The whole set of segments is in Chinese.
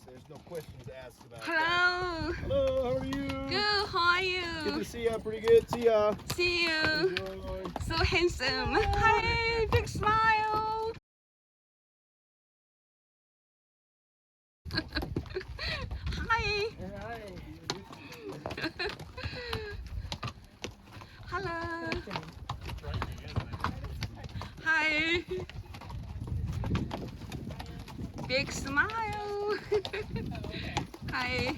There's no questions asked about Hello. that. Hello, how are you? Good. How are Good you? to see ya. Pretty good. See ya. See you. Enjoy. So handsome. Hi. Big smile. Hi. Hello. Hi. Big smile. Hi.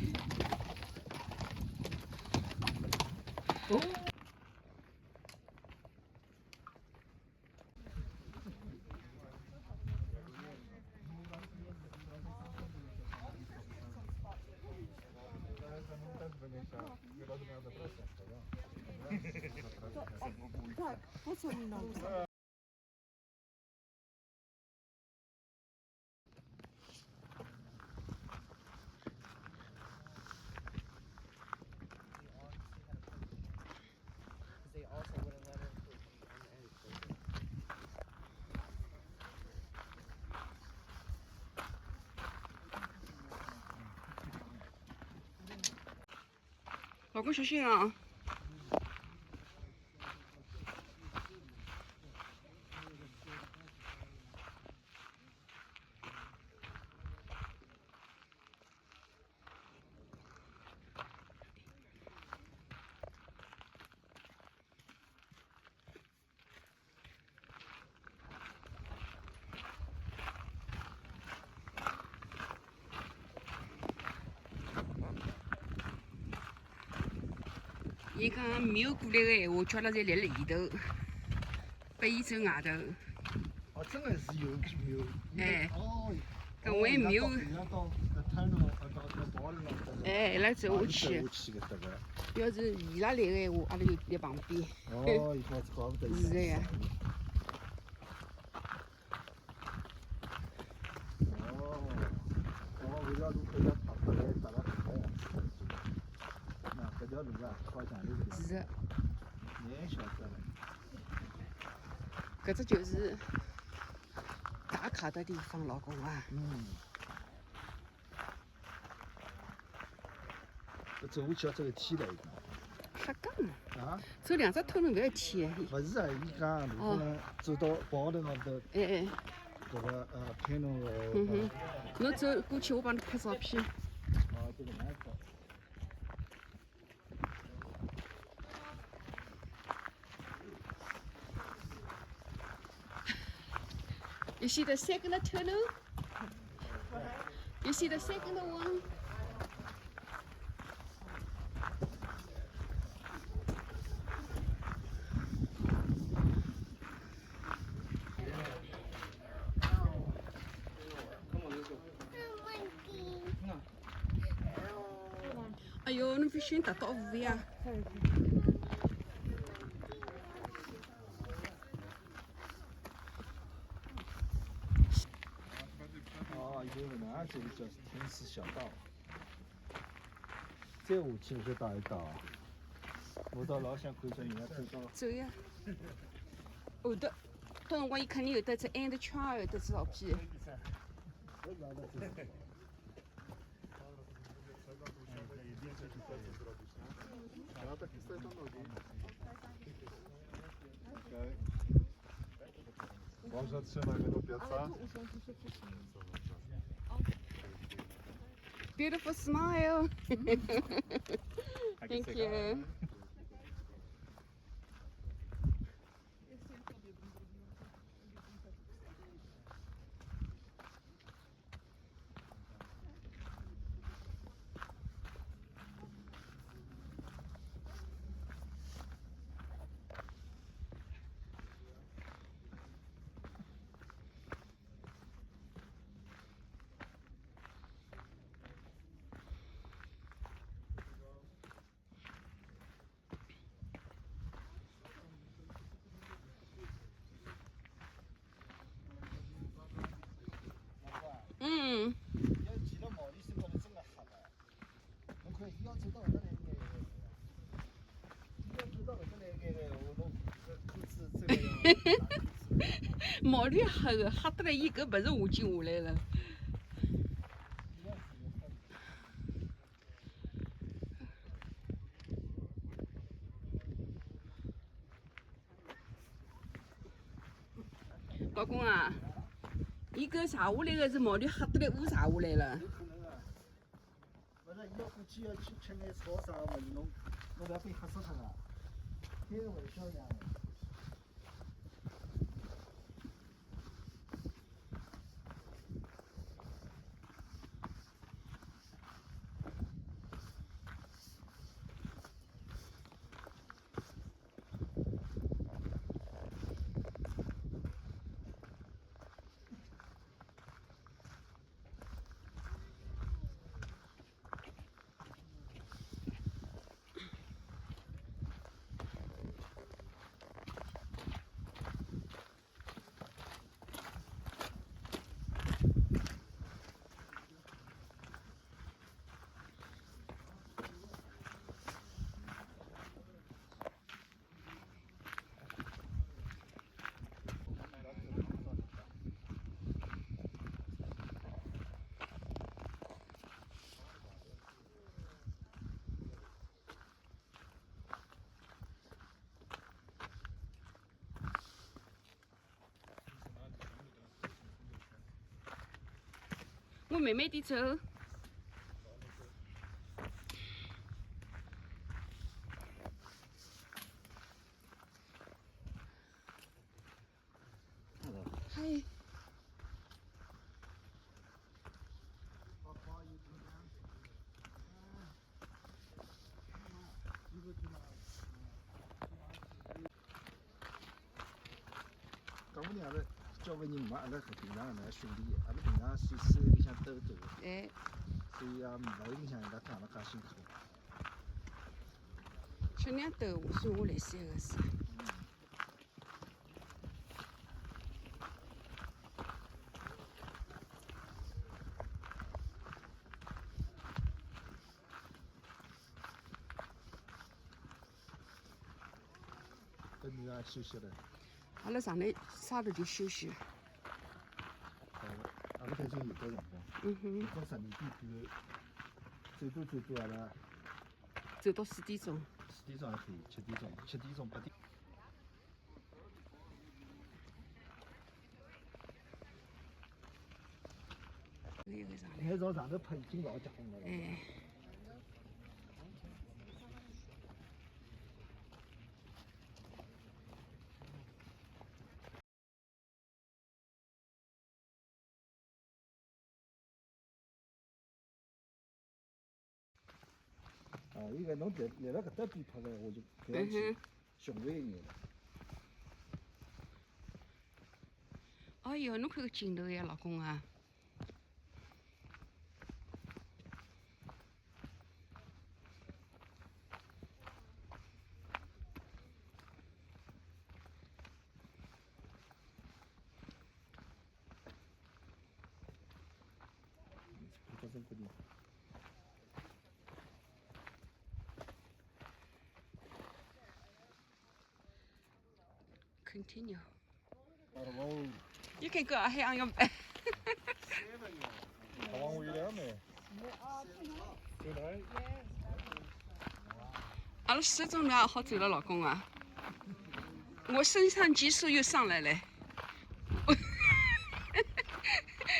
Tak, po co mi noga? They also wouldn't let her put unedited. 老公小心啊！伊讲没有过来个闲话，叫拉侪立辣里头，拨伊走外头。哦，真的是有。哎，哦。搿位没有。人家到滩上，到跑了。哎，伊拉走下去。走下去搿搭个。要是伊拉来个闲话，阿拉就在旁边。哦，伊讲怪不得。是的呀。搿条路搿条跑出来搭了好呀。那搿条路啊，好像是。是的。蛮晓得了。搿只就是打卡的地方，老公啊。走下去要走个天了已经。瞎讲。啊？走2只腿侬勿要天。勿是啊，伊讲如果能走到跑头高头。哎。搿个攀登个。侬走过去，我帮侬拍照片。哦，就搿能走。You see the second tunnel? You see the second one? Eh joh, nu försvinner det av via. 哦，有那这个叫天池小道。再下去就到一道。我倒老想看着人家走到。走呀。后头，到辰光伊肯定有得只 end 圈，有得只照片。Można trzymać do pieca. Beautiful smile. Thank you. Mm. 要骑到毛里身高头真的黑了。侬看，伊要走到搿搭来眼，伊要走到搿搭来眼，我侬搿裤子真的要。毛里黑个，黑得来伊搿勿是下进下来了。老公啊，伊搿查下来个是毛驴吓得来乌查下来了。有可能啊。不是，伊要估计要去吃眼草啥个物事，侬勿要被吓死脱个。开个玩笑呢。我慢慢地走。嗨。讲不定阿拉交关人没阿拉搿平常来训练，阿拉平常是山里向兜兜，哎。所以也勿影响伊拉讲了介辛苦。吃两兜算下来3个字。等你也休息了。阿拉上来沙头就休息。阿拉反正有辰光。嗯哼。到12点半，走多阿拉。走到4点钟。4点钟还可以，7点钟8点。那个上来。海潮上头拍已经老结棍了。哎。伊个侬立辣搿搭边拍个，我就搿样去雄伟一眼了。哎哟，侬看个镜头呀，老公啊！Continue. You can go ahead on your back. How long were you down there? Tonight? 阿拉10钟头好走了，老公啊！我肾上激素又上来了，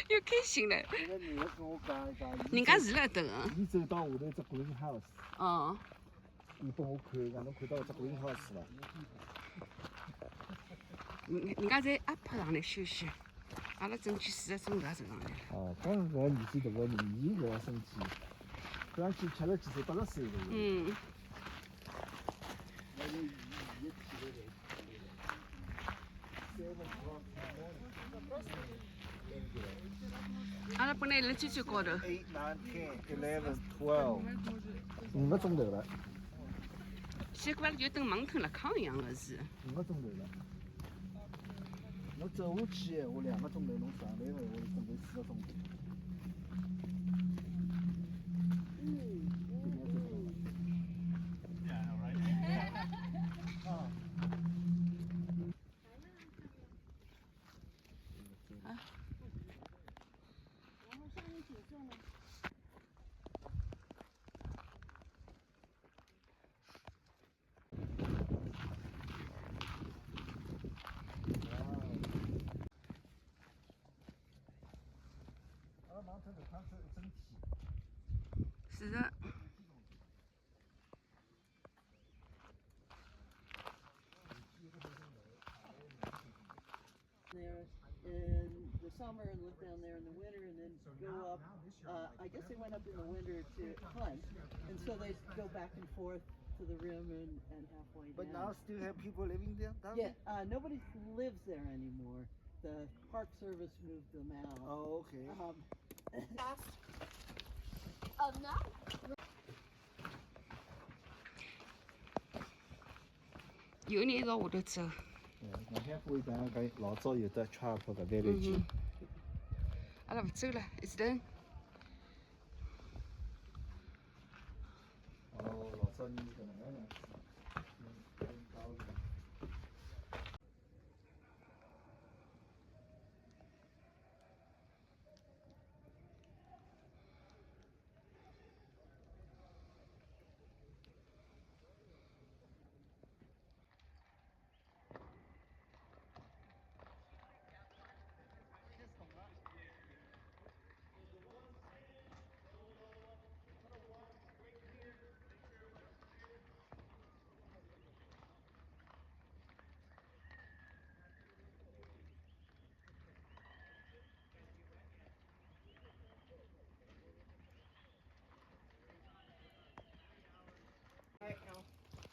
又开心了。那个女的跟我讲，人家是辣等啊。伊走到下头一只 greenhouse。哦。伊拨我看，讲侬看到一只 greenhouse 伐？人家在阿拍上来休息，阿拉争取40钟头也走上来了。哦，刚搿个年纪大个人，伊搿个身体，看上去70几岁、80岁了。嗯。阿拉本来辣最高头。8、9、10、11、12。5个钟头了。先过来就等蒙头辣炕一样个是。5个钟头了。侬走下去闲话2个钟头，侬上来个闲话准备4个钟头。是的。There in the summer and live down there in the winter and then go up. I guess they went up in the winter to hunt, and so they go back and forth to the rim and halfway down. But now still have people living there? Yeah, nobody lives there anymore. The Park Service moved them out. Oh, okay. No. 有年到下头走。我乡下一般个老早有的 trap 个 village。阿拉勿走了，一直等。哦，老早你搿能个样子。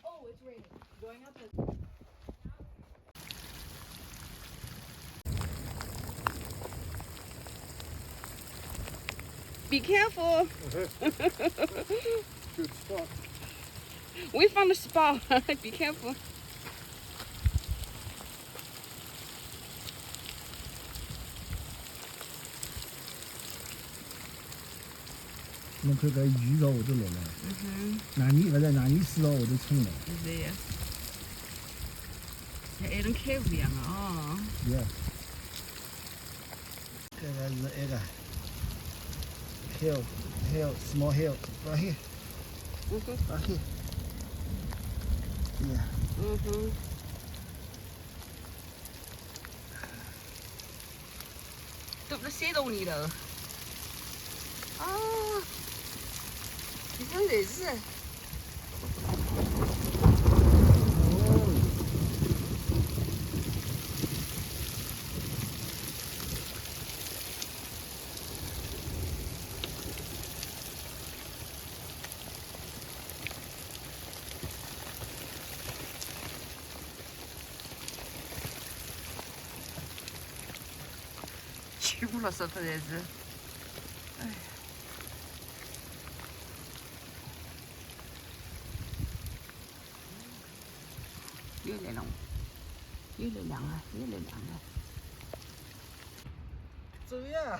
Oh, it's raining. Going up is. Be careful. Good spot. We found a spot. Be careful. 侬看搿鱼朝下头落了，哪年勿是哪年水朝下头冲了？是呀，像爱人开湖一样的哦。是。搿个是埃个 hill small hill right here right here yeah 都在山洞里头。哦，你真得是。全部落石头侪是，哎。又来了，又来两个，又来两个。走呀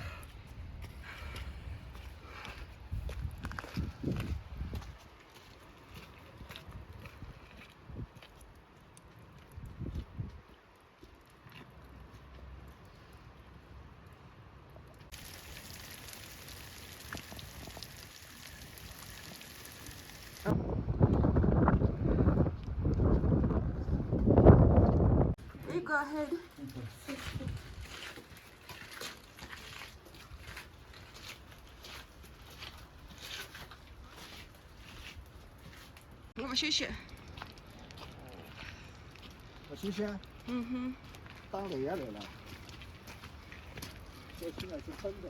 ！You go ahead.我们休息。我休息啊。打雷呀来了。这现在是真的。